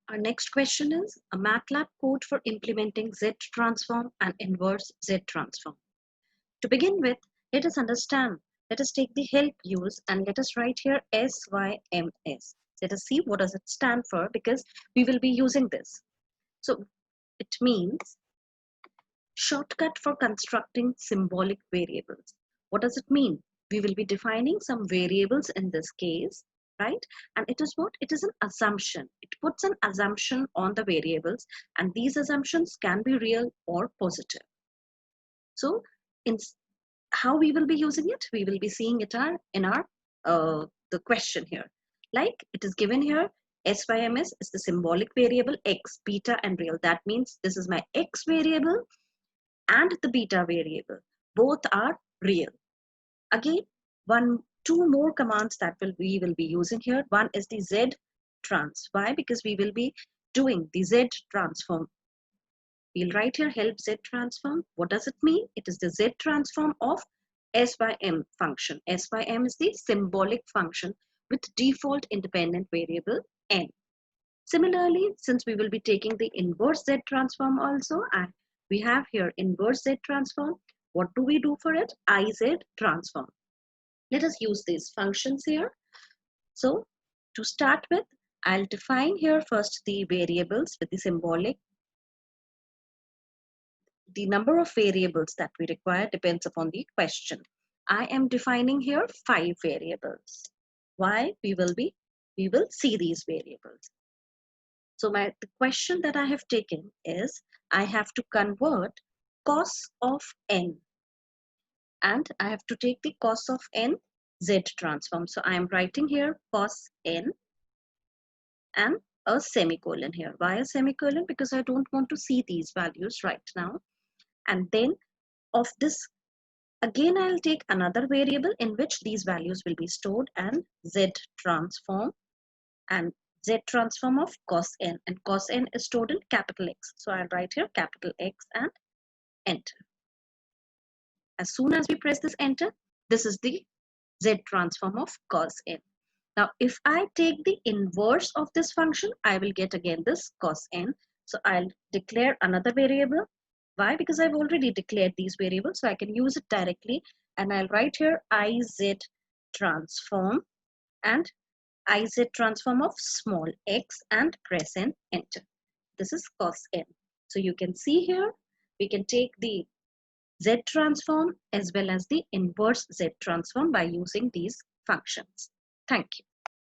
Our next question is a MATLAB code for implementing Z transform and inverse Z transform. To begin with, let us understand. Let us take the help use and let us write here SYMS. Let us see what does it stand for because we will be using this. So it means shortcut for constructing symbolic variables. What does it mean? We will be defining some variables in this case, right? And it is what? It is an assumption. It puts an assumption on the variables, and these assumptions can be real or positive. So in how we will be using it, we will be seeing it in our the question here. Like it is given here, SYMS is the symbolic variable x, beta, and real. That means this is my x variable and the beta variable. Both are real. Again, two more commands that we will be using here. One is the Z trans. Why? Because we will be doing the Z transform. We'll write here help Z transform. What does it mean? It is the Z transform of SYM function. SYM is the symbolic function with default independent variable n. Similarly, since we will be taking the inverse Z transform also, and we have here inverse Z transform, what do we do for it? IZ transform. Let us use these functions here. So to start with, I'll define here first the variables with the symbolic. The number of variables that we require depends upon the question. I am defining here 5 variables. Why? We will see these variables. So the question that I have taken is I have to convert cos of n, and I have to take the cos of n Z transform. So I am writing here cos n and a semicolon here. Why a semicolon? Because I don't want to see these values right now. And then of this, again I'll take another variable in which these values will be stored, and Z transform and Z transform of cos n, and cos n is stored in capital X. So I'll write here capital X and enter. As soon as we press this enter, this is the Z transform of cos n. Now, if I take the inverse of this function, I will get again this cos n. So I'll declare another variable. Why? Because I've already declared these variables, so I can use it directly. And I'll write here IZ transform and IZ transform of small x and press and enter. This is cos n. So you can see here, we can take the Z transform as well as the inverse Z transform by using these functions. Thank you.